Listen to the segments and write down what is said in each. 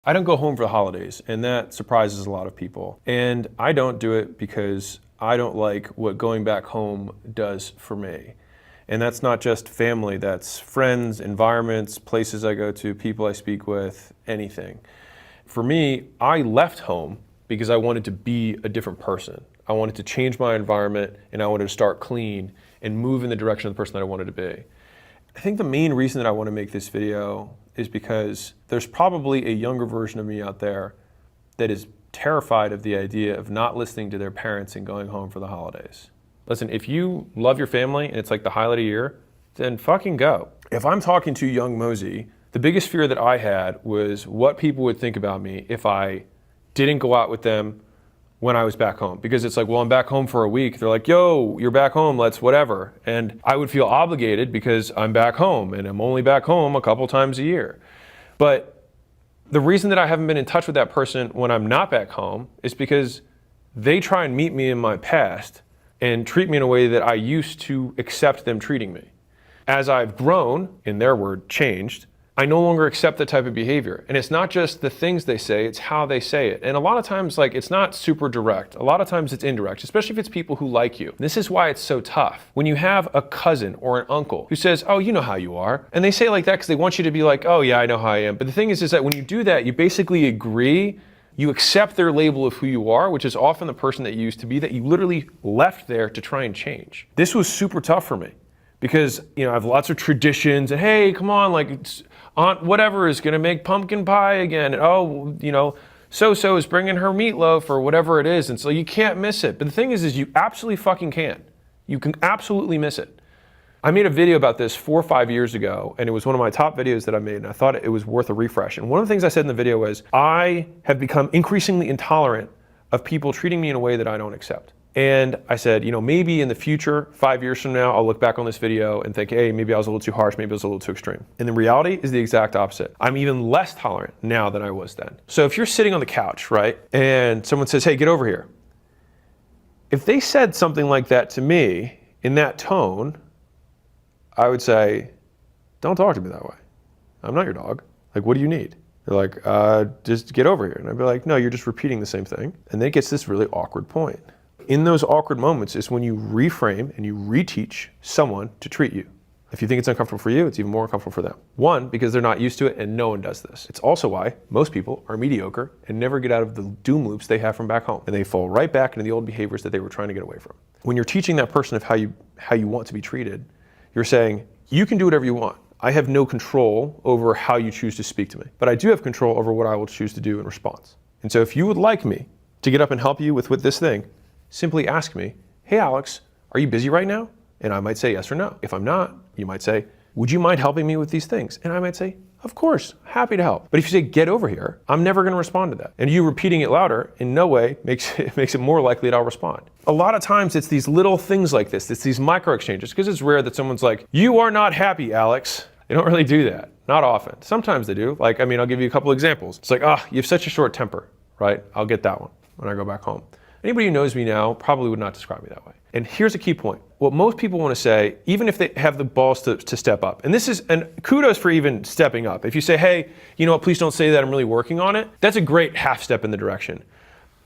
I don't go home for the holidays, and that surprises a lot of people. And I don't do it because I don't like what going back home does for me. And that's not just family, that's friends, environments, places I go to, people I speak with, anything. For me, I left home because I wanted to be a different person. I wanted to change my environment, and I wanted to start clean and move in the direction of the person that I wanted to be. I think the main reason that I want to make this video is because there's probably a younger version of me out there that is terrified of the idea of not listening to their parents and going home for the holidays. Listen, if you love your family and it's like the highlight of the year, then fucking go. If I'm talking to young Mosey, the biggest fear that I had was what people would think about me if I didn't go out with them when I was back home. Because it's like, well, I'm back home for a week. They're like, yo, you're back home, let's whatever. And I would feel obligated because I'm back home and I'm only back home a couple times a year. But the reason that I haven't been in touch with that person when I'm not back home is because they try and meet me in my past and treat me in a way that I used to accept them treating me. As I've grown, in their word, changed, I no longer accept that type of behavior. And it's not just the things they say, it's how they say it. And a lot of times, like, it's not super direct. A lot of times it's indirect, especially if it's people who like you. This is why it's so tough. When you have a cousin or an uncle who says, oh, you know how you are. And they say it like that because they want you to be like, oh yeah, I know how I am. But the thing is that when you do that, you basically agree, you accept their label of who you are, which is often the person that you used to be, that you literally left there to try and change. This was super tough for me because, you know, I have lots of traditions and hey, come on, like, Aunt whatever is gonna make pumpkin pie again. And, oh, you know, so-so is bringing her meatloaf or whatever it is. And so you can't miss it. But the thing is you absolutely fucking can. You can absolutely miss it. I made a video about this 4 or 5 years ago, and it was one of my top videos that I made, and I thought it was worth a refresh. And one of the things I said in the video was, I have become increasingly intolerant of people treating me in a way that I don't accept. And I said, you know, maybe in the future, 5 years from now, I'll look back on this video and think, hey, maybe I was a little too harsh, maybe I was a little too extreme. And the reality is the exact opposite. I'm even less tolerant now than I was then. So if you're sitting on the couch, right, and someone says, hey, get over here. If they said something like that to me in that tone, I would say, don't talk to me that way. I'm not your dog. Like, what do you need? They're like, just get over here. And I'd be like, no, you're just repeating the same thing. And then it gets this really awkward point. In those awkward moments is when you reframe and you reteach someone to treat you. If you think it's uncomfortable for you, it's even more uncomfortable for them. One, because they're not used to it and no one does this. It's also why most people are mediocre and never get out of the doom loops they have from back home. And they fall right back into the old behaviors that they were trying to get away from. When you're teaching that person of how you want to be treated, you're saying, you can do whatever you want. I have no control over how you choose to speak to me, but I do have control over what I will choose to do in response. And so if you would like me to get up and help you with this thing, simply ask me, hey Alex, are you busy right now? And I might say yes or no. If I'm not, you might say, would you mind helping me with these things? And I might say, of course, happy to help. But if you say, get over here, I'm never gonna respond to that. And you repeating it louder in no way makes it more likely that I'll respond. A lot of times it's these little things like this, it's these micro exchanges, because it's rare that someone's like, you are not happy, Alex. They don't really do that, not often. Sometimes they do. Like, I mean, I'll give you a couple examples. It's like, you have such a short temper, right? I'll get that one when I go back home. Anybody who knows me now probably would not describe me that way. And here's a key point. What most people want to say, even if they have the balls to step up, and kudos for even stepping up. If you say, hey, you know what, please don't say that, I'm really working on it, that's a great half step in the direction.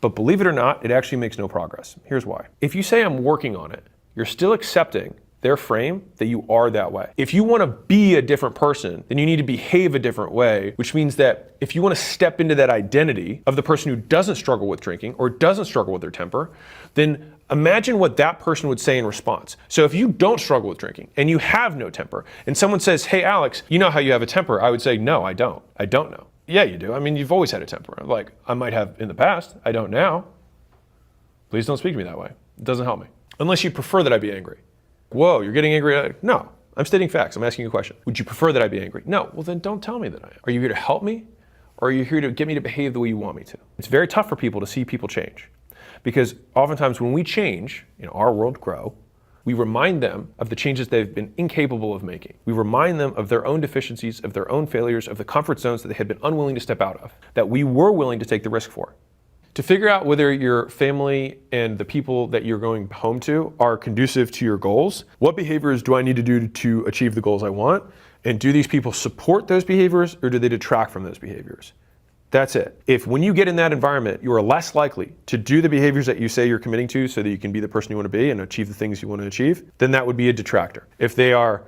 But believe it or not, it actually makes no progress. Here's why. If you say I'm working on it, you're still accepting their frame that you are that way. If you want to be a different person, then you need to behave a different way, which means that if you want to step into that identity of the person who doesn't struggle with drinking or doesn't struggle with their temper, then imagine what that person would say in response. So if you don't struggle with drinking and you have no temper and someone says, hey Alex, you know how you have a temper? I would say, no, I don't. I don't know. Yeah, you do. I mean, you've always had a temper. Like, I might have in the past. I don't now. Please don't speak to me that way. It doesn't help me. Unless you prefer that I be angry. Whoa, you're getting angry? No, I'm stating facts. I'm asking you a question. Would you prefer that I be angry? No. Well, then don't tell me that I am. Are you here to help me? Or are you here to get me to behave the way you want me to? It's very tough for people to see people change. Because oftentimes when we change, in our world grow, we remind them of the changes they've been incapable of making. We remind them of their own deficiencies, of their own failures, of the comfort zones that they had been unwilling to step out of, that we were willing to take the risk for. To figure out whether your family and the people that you're going home to are conducive to your goals, what behaviors do I need to do to achieve the goals I want? And do these people support those behaviors or do they detract from those behaviors? That's it. If when you get in that environment, you are less likely to do the behaviors that you say you're committing to so that you can be the person you want to be and achieve the things you want to achieve, then that would be a detractor. If they are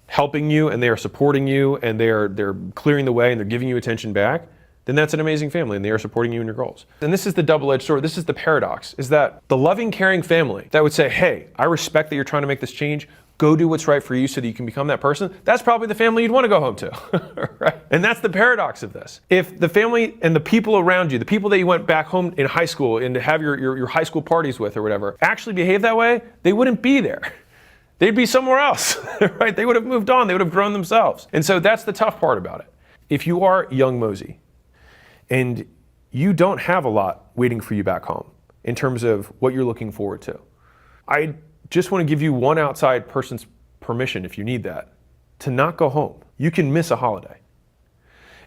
helping you and they are supporting you and they're clearing the way and they're giving you attention back, then that's an amazing family and they are supporting you in your goals. And this is the double-edged sword. This is the paradox, is that the loving, caring family that would say, hey, I respect that you're trying to make this change. Go do what's right for you so that you can become that person. That's probably the family you'd want to go home to, right? And that's the paradox of this. If the family and the people around you, the people that you went back home in high school and to have your high school parties with or whatever, actually behave that way, they wouldn't be there. They'd be somewhere else, right? They would have moved on. They would have grown themselves. And so that's the tough part about it. If you are young Mosey and you don't have a lot waiting for you back home in terms of what you're looking forward to, I just want to give you one outside person's permission, if you need that, to not go home. You can miss a holiday.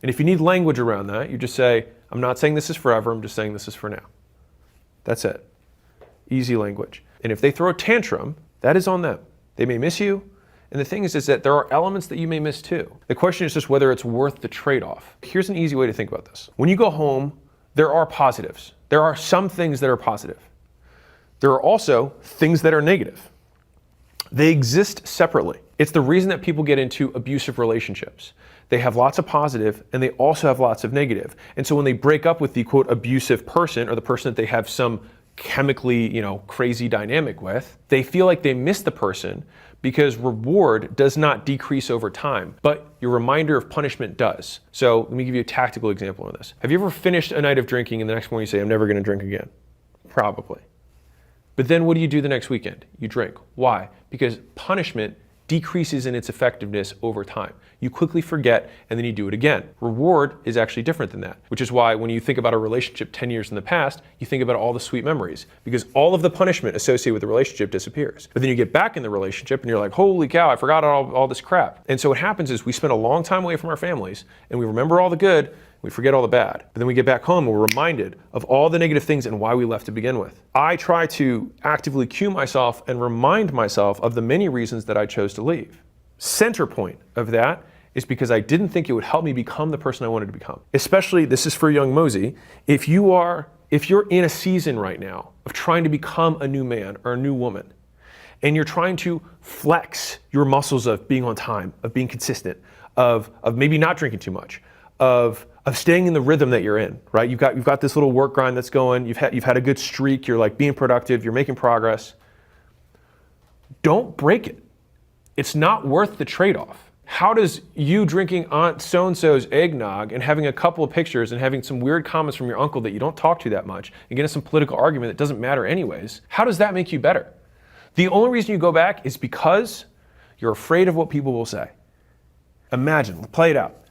And if you need language around that, you just say, I'm not saying this is forever, I'm just saying this is for now. That's it. Easy language. And if they throw a tantrum, that is on them. They may miss you. And the thing is that there are elements that you may miss too. The question is just whether it's worth the trade-off. Here's an easy way to think about this. When you go home, there are positives. There are some things that are positive. There are also things that are negative. They exist separately. It's the reason that people get into abusive relationships. They have lots of positive and they also have lots of negative. And so when they break up with the quote abusive person or the person that they have some chemically, crazy dynamic with, they feel like they miss the person because reward does not decrease over time, but your reminder of punishment does. So let me give you a tactical example of this. Have you ever finished a night of drinking and the next morning you say, I'm never going to drink again? Probably. But then what do you do the next weekend? You drink. Why? Because punishment decreases in its effectiveness over time. You quickly forget and then you do it again. Reward is actually different than that, which is why when you think about a relationship 10 years in the past, you think about all the sweet memories because all of the punishment associated with the relationship disappears. But then you get back in the relationship and you're like, holy cow, I forgot all this crap. And so what happens is we spend a long time away from our families and we remember all the good, we forget all the bad. But then we get back home and we're reminded of all the negative things and why we left to begin with. I try to actively cue myself and remind myself of the many reasons that I chose to leave. Center point of that is because I didn't think it would help me become the person I wanted to become. Especially, this is for young Mosey, if you're in a season right now of trying to become a new man or a new woman, and you're trying to flex your muscles of being on time, of being consistent, of maybe not drinking too much, of staying in the rhythm that you're in, right? You've got this little work grind that's going, you've had a good streak, you're like being productive, you're making progress. Don't break it. It's not worth the trade-off. How does you drinking Aunt so-and-so's eggnog and having a couple of pictures and having some weird comments from your uncle that you don't talk to that much and getting some political argument that doesn't matter anyways, how does that make you better? The only reason you go back is because you're afraid of what people will say. Imagine, play it out.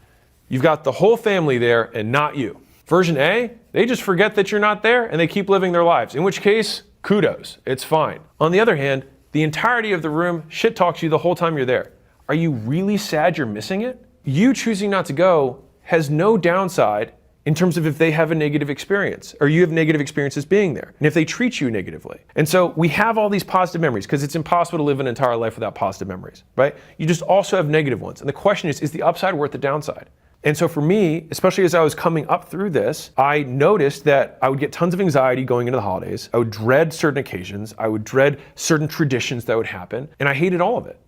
You've got the whole family there and not you. Version A, they just forget that you're not there and they keep living their lives, in which case, kudos, it's fine. On the other hand, the entirety of the room shit talks you the whole time you're there. Are you really sad you're missing it? You choosing not to go has no downside in terms of if they have a negative experience or you have negative experiences being there and if they treat you negatively. And so we have all these positive memories because it's impossible to live an entire life without positive memories, right? You just also have negative ones. And the question is the upside worth the downside? And so for me, especially as I was coming up through this, I noticed that I would get tons of anxiety going into the holidays. I would dread certain occasions. I would dread certain traditions that would happen. And I hated all of it.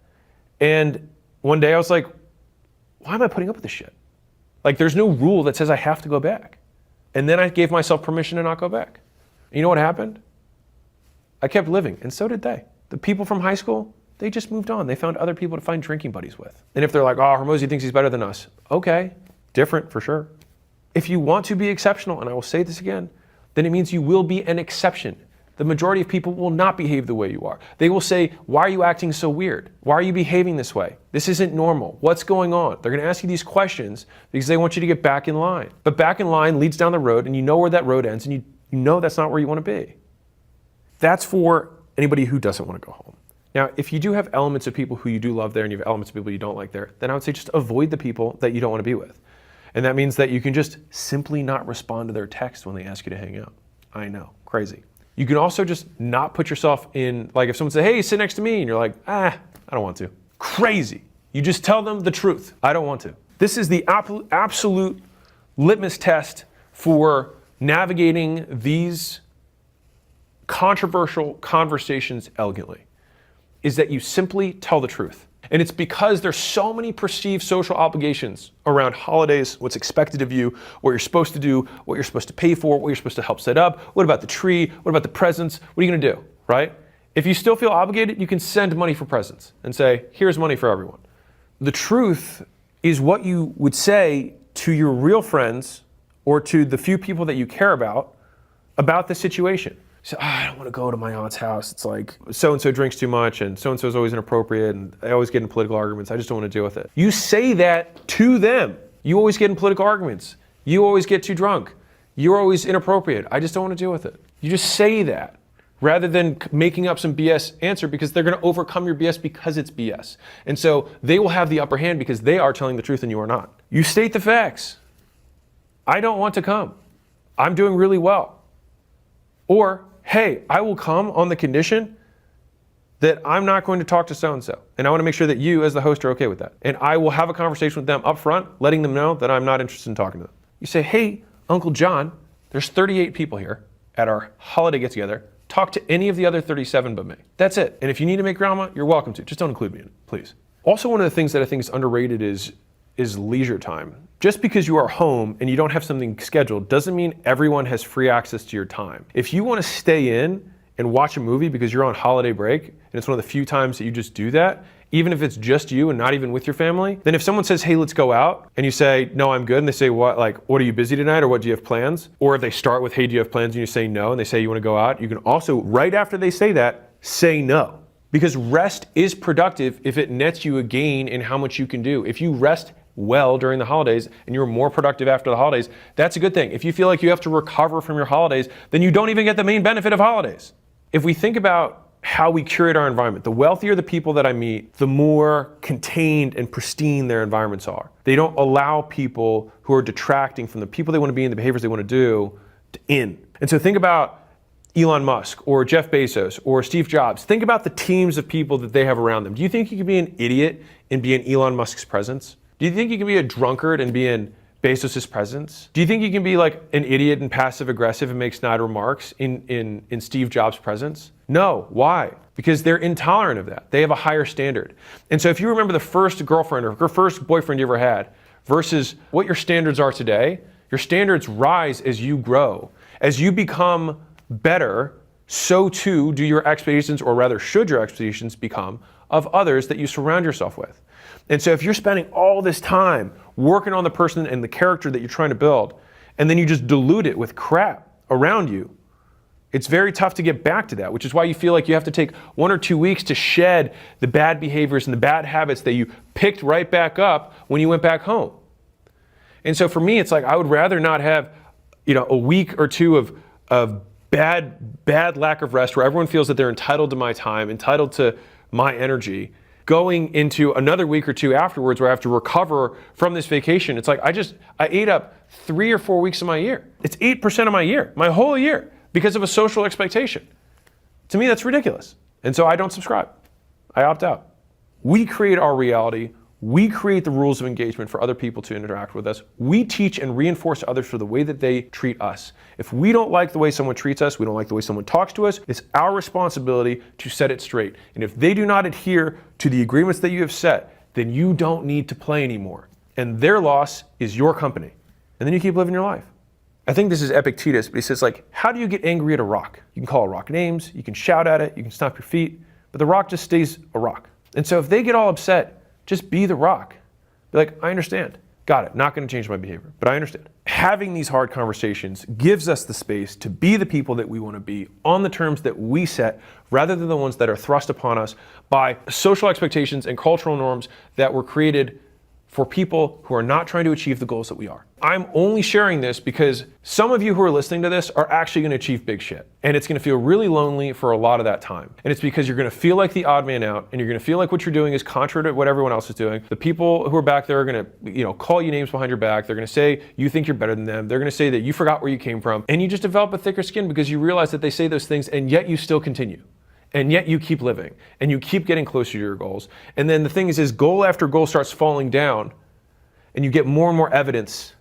And one day I was like, why am I putting up with this shit? Like there's no rule that says I have to go back. And then I gave myself permission to not go back. And you know what happened? I kept living, and so did they. The people from high school, they just moved on. They found other people to find drinking buddies with. And if they're like, oh, Hormozi thinks he's better than us. Okay, different for sure. If you want to be exceptional, and I will say this again, then it means you will be an exception. The majority of people will not behave the way you are. They will say, why are you acting so weird? Why are you behaving this way? This isn't normal. What's going on? They're going to ask you these questions because they want you to get back in line. But back in line leads down the road, and you know where that road ends, and you know that's not where you want to be. That's for anybody who doesn't want to go home. Now, if you do have elements of people who you do love there and you have elements of people you don't like there, then I would say just avoid the people that you don't want to be with. And that means that you can just simply not respond to their text when they ask you to hang out. I know, crazy. You can also just not put yourself in, like if someone says, hey, sit next to me, and you're like, I don't want to. Crazy. You just tell them the truth. I don't want to. This is the absolute litmus test for navigating these controversial conversations elegantly is that you simply tell the truth. And it's because there's so many perceived social obligations around holidays, what's expected of you, what you're supposed to do, what you're supposed to pay for, what you're supposed to help set up, what about the tree, what about the presents, what are you gonna do, right? If you still feel obligated, you can send money for presents and say, here's money for everyone. The truth is what you would say to your real friends or to the few people that you care about the situation. So, I don't want to go to my aunt's house. It's like so-and-so drinks too much and so-and-so is always inappropriate and I always get in political arguments. I just don't want to deal with it. You say that to them. You always get in political arguments. You always get too drunk. You're always inappropriate. I just don't want to deal with it. You just say that rather than making up some BS answer because they're going to overcome your BS because it's BS. And so they will have the upper hand because they are telling the truth and you are not. You state the facts. I don't want to come. I'm doing really well. Or, hey, I will come on the condition that I'm not going to talk to so-and-so. And I want to make sure that you as the host are okay with that. And I will have a conversation with them up front, letting them know that I'm not interested in talking to them. You say, hey, Uncle John, there's 38 people here at our holiday get-together. Talk to any of the other 37 but me. That's it. And if you need to make drama, you're welcome to. Just don't include me in it, please. Also, one of the things that I think is underrated is leisure time. Just because you are home and you don't have something scheduled doesn't mean everyone has free access to your time. If you want to stay in and watch a movie because you're on holiday break, and it's one of the few times that you just do that, even if it's just you and not even with your family, then if someone says, hey, let's go out, and you say, no, I'm good, and they say, what, are you busy tonight, or what, do you have plans? Or if they start with, hey, do you have plans, and you say no, and they say you want to go out, you can also, right after they say that, say no. Because rest is productive if it nets you a gain in how much you can do. If you rest well during the holidays and you're more productive after the holidays, that's a good thing. If you feel like you have to recover from your holidays, then you don't even get the main benefit of holidays. If we think about how we curate our environment, the wealthier the people that I meet, the more contained and pristine their environments are. They don't allow people who are detracting from the people they want to be and the behaviors they want to do in. And so think about Elon Musk or Jeff Bezos or Steve Jobs. Think about the teams of people that they have around them. Do you think you could be an idiot and be in Elon Musk's presence? Do you think you can be a drunkard and be in Bezos' presence? Do you think you can be like an idiot and passive aggressive and make snide remarks in Steve Jobs' presence? No. Why? Because they're intolerant of that. They have a higher standard. And so if you remember the first girlfriend or first boyfriend you ever had versus what your standards are today, your standards rise as you grow. As you become better, so too do your expectations, or rather should your expectations become, of others that you surround yourself with. And so if you're spending all this time working on the person and the character that you're trying to build, and then you just dilute it with crap around you, it's very tough to get back to that, which is why you feel like you have to take 1 or 2 weeks to shed the bad behaviors and the bad habits that you picked right back up when you went back home. And so for me, it's like I would rather not have, a week or two of bad lack of rest where everyone feels that they're entitled to my time, entitled to my energy, going into another week or two afterwards where I have to recover from this vacation. It's like I ate up 3 or 4 weeks of my year. It's 8% of my year, my whole year, because of a social expectation. To me, that's ridiculous. And so I don't subscribe. I opt out. We create our reality. We create the rules of engagement for other people to interact with us. We teach and reinforce others for the way that they treat us. If we don't like the way someone treats us, we don't like the way someone talks to us, it's our responsibility to set it straight. And if they do not adhere to the agreements that you have set, then you don't need to play anymore. And their loss is your company. And then you keep living your life. I think this is Epictetus, but he says, how do you get angry at a rock? You can call a rock names, you can shout at it, you can stomp your feet, but the rock just stays a rock. And so if they get all upset, just be the rock. Be like, I understand. Got it. Not going to change my behavior, but I understand. Having these hard conversations gives us the space to be the people that we want to be on the terms that we set, rather than the ones that are thrust upon us by social expectations and cultural norms that were created for people who are not trying to achieve the goals that we are. I'm only sharing this because some of you who are listening to this are actually going to achieve big shit. And it's going to feel really lonely for a lot of that time. And it's because you're going to feel like the odd man out, and you're going to feel like what you're doing is contrary to what everyone else is doing. The people who are back there are going to, call you names behind your back. They're going to say you think you're better than them. They're going to say that you forgot where you came from. And you just develop a thicker skin because you realize that they say those things, and yet you still continue. And yet you keep living, and you keep getting closer to your goals. And then the thing is goal after goal starts falling down, and you get more and more evidence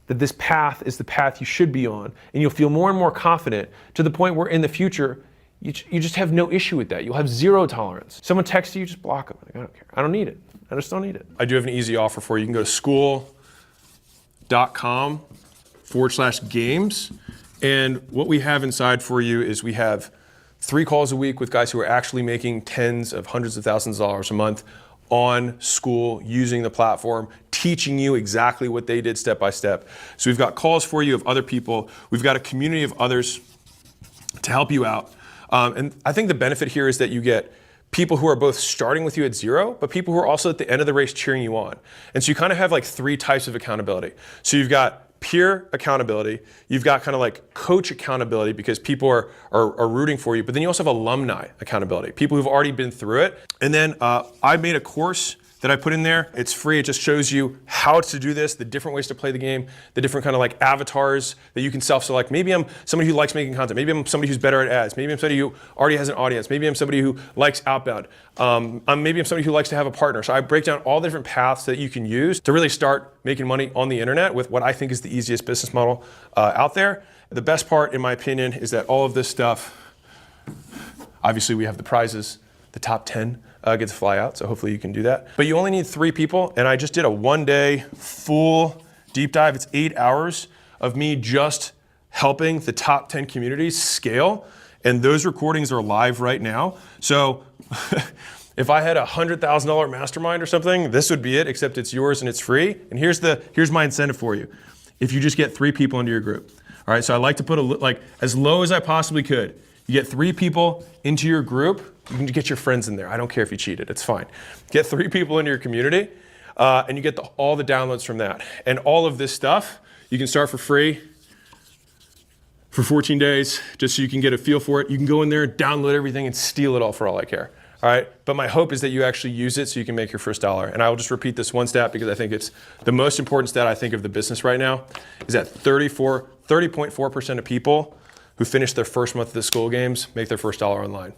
that this path is the path you should be on, and you'll feel more and more confident to the point where in the future, you just have no issue with that. You'll have zero tolerance. Someone texts you, just block them. Like, I don't care. I don't need it. I just don't need it. I do have an easy offer for you. You can go to skool.com/games. And what we have inside for you is we have 3 calls a week with guys who are actually making tens of hundreds of thousands of dollars a month on Skool, using the platform, teaching you exactly what they did step by step. So we've got calls for you of other people. We've got a community of others to help you out. And I think the benefit here is that you get people who are both starting with you at zero, but people who are also at the end of the race cheering you on. And so you kind of have like 3 types of accountability. So you've got peer accountability, you've got kind of like coach accountability because people are rooting for you, but then you also have alumni accountability, people who've already been through it. And then I made a course that I put in there. It's free. It just shows you how to do this, the different ways to play the game, the different kind of like avatars that you can self-select. Maybe I'm somebody who likes making content. Maybe I'm somebody who's better at ads. Maybe I'm somebody who already has an audience. Maybe I'm somebody who likes outbound. Maybe I'm somebody who likes to have a partner. So I break down all the different paths that you can use to really start making money on the internet with what I think is the easiest business model out there. The best part, in my opinion, is that all of this stuff, obviously we have the prizes, the top 10 get to fly out, so hopefully you can do that. But you only need 3 people, and I just did a 1-day full deep dive. It's 8 hours of me just helping the top 10 communities scale, and those recordings are live right now. So if I had a $100,000 mastermind or something, this would be it, except it's yours and it's free. And here's my incentive for you. If you just get 3 people into your group. All right, so I like to put like as low as I possibly could. You get 3 people into your group. You can get your friends in there. I don't care if you cheated. It's fine. Get 3 people into your community, and you get all the downloads from that. And all of this stuff, you can start for free for 14 days, just so you can get a feel for it. You can go in there, download everything, and steal it all for all I care. All right? But my hope is that you actually use it so you can make your first dollar. And I will just repeat this one stat because I think it's the most important stat I think of the business right now, is that 30.4% of people who finish their first month of the Skool Games make their first dollar online.